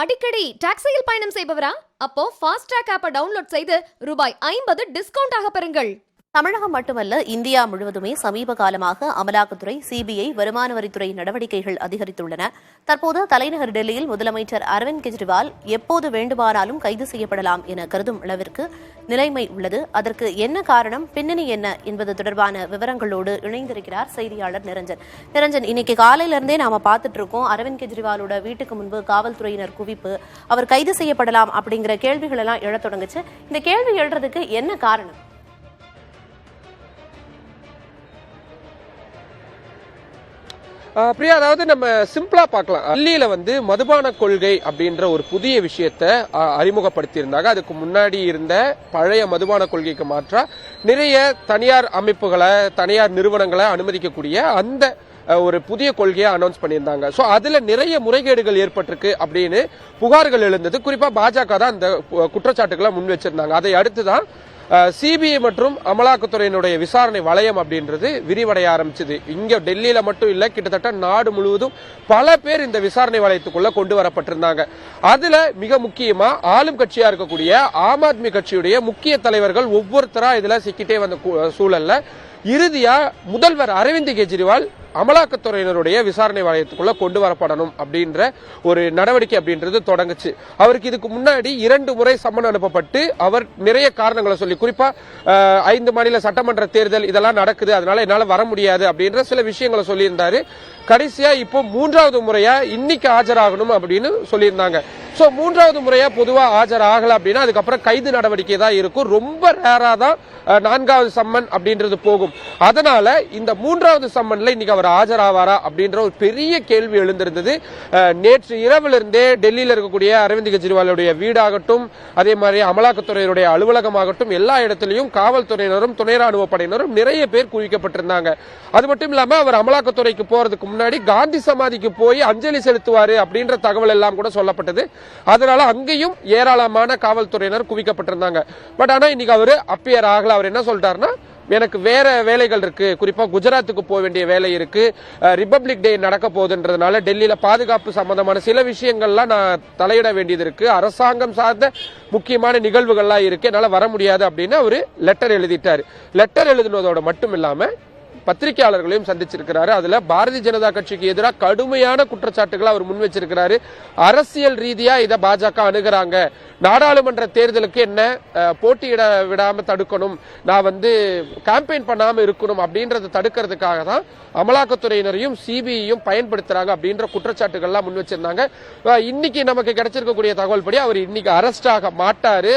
அடிக்கடி டாக்ஸியில் பயணம் செய்பவரா? அப்போ ஃபாஸ்ட் ட்ராக் ஆப்பை டவுன்லோட் செய்து ரூபாய் 50 டிஸ்கவுண்ட் ஆக பெறுங்கள். தமிழகம் மட்டுமல்ல, இந்தியா முழுவதுமே சமீப காலமாக அமலாக்கத்துறை, சிபிஐ, வருமான வரித்துறை நடவடிக்கைகள் அதிகரித்துள்ளன. தற்போது தலைநகர் டெல்லியில் முதலமைச்சர் அரவிந்த் கெஜ்ரிவால் எப்போது வேண்டுமானாலும் கைது செய்யப்படலாம் என கருதும் அளவிற்கு நிலைமை உள்ளது. அதற்கு என்ன காரணம், பின்னணி என்ன என்பது தொடர்பான விவரங்களோடு இணைந்திருக்கிறார் செய்தியாளர் நிரஞ்சன். இன்னைக்கு காலையிலிருந்தே நாம பார்த்துட்டு இருக்கோம், அரவிந்த் கெஜ்ரிவாலோட வீட்டுக்கு முன்பு காவல்துறையினர் குவிப்பு, அவர் கைது செய்யப்படலாம் அப்படிங்கிற கேள்விகள் எல்லாம் எழத் தொடங்குச்சு. இந்த கேள்வி எழுறதுக்கு என்ன காரணம்? பிரியா, அதாவது நம்ம சிம்பிளா பார்க்கலாம். டெல்லியில மதுபான கொள்கை அப்படின்ற ஒரு புதிய விஷயத்தை அறிமுகப்படுத்தியிருந்தாங்க. அதுக்கு முன்னாடி இருந்த பழைய மதுபான கொள்கைக்கு மாற்றா நிறைய தனியார் அமைப்புகளை, தனியார் நிறுவனங்களை அனுமதிக்கக்கூடிய அந்த ஒரு புதிய கொள்கையை அனௌன்ஸ் பண்ணியிருந்தாங்க. சோ அதுல நிறைய முறைகேடுகள் ஏற்பட்டிருக்கு அப்படின்னு புகார்கள் எழுந்தது. குறிப்பா பாஜக தான் அந்த குற்றச்சாட்டுகளை முன் வச்சிருந்தாங்க. அதை அடுத்துதான் சிபிஐ மற்றும் அமலாக்கத்துறையினுடைய விசாரணை வளையம் அப்படின்றது விரிவடைய ஆரம்பிச்சது. இங்க டெல்லியில மட்டும் இல்ல, கிட்டத்தட்ட நாடு முழுவதும் பல பேர் இந்த விசாரணை வளையத்துக்குள்ள கொண்டு வரப்பட்டிருந்தாங்க. அதுல மிக முக்கியமா ஆளும் கட்சியா இருக்கக்கூடிய ஆம் ஆத்மி கட்சியுடைய முக்கிய தலைவர்கள் ஒவ்வொருத்தரா இதுல சிக்கிட்டே வந்த சூழல்ல இறுதியா முதல்வர் அரவிந்த் கெஜ்ரிவால் அமலாக்கத்துறையினருடைய விசாரணை வளையத்துக்குள்ள கொண்டு வரப்படணும் அப்படின்ற ஒரு நடவடிக்கை அப்படின்றது தொடங்குச்சு. அவருக்கு இதுக்கு முன்னாடி 2 முறை சம்மன் அனுப்பப்பட்டு அவர் நிறைய காரணங்களை சொல்லி, குறிப்பா 5 மாநில சட்டமன்ற தேர்தல் இதெல்லாம் நடக்குது, அதனால என்னால வர முடியாது அப்படின்ற சில விஷயங்களை சொல்லியிருந்தாரு. கடைசியா இப்போ 3வது முறையா இன்னைக்கு ஆஜராகணும் அப்படின்னு சொல்லியிருந்தாங்க. சோ 3வது முறையா பொதுவா ஆஜராகல அப்படின்னா அதுக்கப்புறம் கைது நடவடிக்கை தான் இருக்கும். ரொம்ப ரேரா தான் 4வது சம்மன் அப்படின்றது போகும். அதனால இந்த 3வது சம்மன்ல இன்னைக்கு அவர் ஆஜராவாரா அப்படின்ற ஒரு பெரிய கேள்வி எழுந்திருந்தது. நேற்று இரவுல இருந்தே டெல்லியில இருக்கக்கூடிய அரவிந்த் கெஜ்ரிவாலுடைய வீடாகட்டும், அதே மாதிரி அமலாக்கத்துறையினுடைய அலுவலகமாகட்டும், எல்லா இடத்திலையும் காவல்துறையினரும் துணை ராணுவ படையினரும் நிறைய பேர் குவிக்கப்பட்டிருந்தாங்க. அது மட்டும் இல்லாம அவர் அமலாக்கத்துறைக்கு போறதுக்கு முன்னாடி காந்தி சமாதிக்கு போய் அஞ்சலி செலுத்துவாரு அப்படின்ற தகவல் எல்லாம் கூட சொல்லப்பட்டது. அதனால அங்கேயும் ஏராளமான காவல்துறையினர் குவிக்கப்பட்டிருந்தாங்க. பட் ஆனா இன்னைக்கு அவரு அப்பியர் ஆகல. அவர் என்ன சொல்றாருன்னா, எனக்கு வேற வேலைகள் இருக்கு, குறிப்பா குஜராத்துக்கு போக வேண்டிய வேலை இருக்கு, ரிபப்ளிக் டே நடக்க போகுதுன்றதுனால டெல்லியில பாதுகாப்பு சம்பந்தமான சில விஷயங்கள்லாம் நான் தலையிட வேண்டியது இருக்கு, அரசாங்கம் சார்ந்த முக்கியமான நிகழ்வுகள்லாம் இருக்கு, என்னால வர முடியாது அப்படின்னு அவரு லெட்டர் எழுதிட்டாரு. லெட்டர் எழுதினதோட மட்டும் இல்லாம பத்திரிகையாளர்களையும் சந்திச்சிருக்கிறாரு. அதுல பாரதிய ஜனதா கட்சிக்கு எதிராக கடுமையான குற்றச்சாட்டுகளை அவர் முன் வச்சிருக்கிறாரு. அரசியல் ரீதியா இதை பாஜக அணுகிறாங்க, நாடாளுமன்ற தேர்தலுக்கு என்ன போட்டியிட விடாம தடுக்கணும், நான் கேம்பெயின் பண்ணாம இருக்கணும் அப்படின்றத தடுக்கிறதுக்காக தான் அமலாக்கத்துறையினரையும் சிபிஐயும் பயன்படுத்துறாங்க அப்படின்ற குற்றச்சாட்டுகள்லாம் முன் வச்சிருந்தாங்க. இன்னைக்கு நமக்கு கிடைச்சிருக்கக்கூடிய தகவல் படி அவர் இன்னைக்கு அரெஸ்ட் ஆக மாட்டாரு.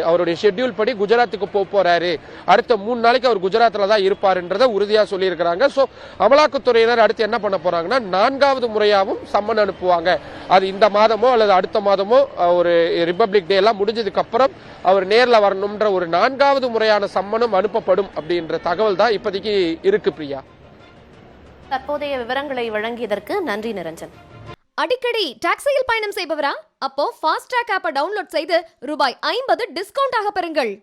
அவருடைய ஷெட்யூல் படி குஜராத்துக்கு போறாரு. அடுத்த 3 நாளைக்கு அவர் குஜராத்ல தான் இருப்பாருன்றத உறுதியா சொல்லியிருக்கிறாங்க. சோ அமலாக்கத்துறையினர் அடுத்து என்ன பண்ண போறாங்கன்னா 4வது முறையாவும் சம்மன் அனுப்புவாங்க. அது இந்த மாதமோ அல்லது அடுத்த மாதமோ ஒரு ரிபப்ளிக் டே எல்லாம் முடிஞ்சதுக்கு அப்புறம் அவர் நேர்ல வரணும்ன்ற ஒரு 4வது முறையான சம்மனும் அனுப்பப்படும் அப்படின்ற தகவல் தான் இப்போதைக்கு இருக்கு. பிரியா, தற்போதைய விவரங்களை வழங்கியதற்கு நன்றி நிரஞ்சன். அடிக்கடி டாக்ஸியில் பயணம் செய்பவரா? அப்போ ஃபாஸ்ட் ட்ராக் ஆப்பை டவுன்லோட் செய்து ரூபாய் 50 டிஸ்கவுண்ட் ஆக பெறுங்கள்.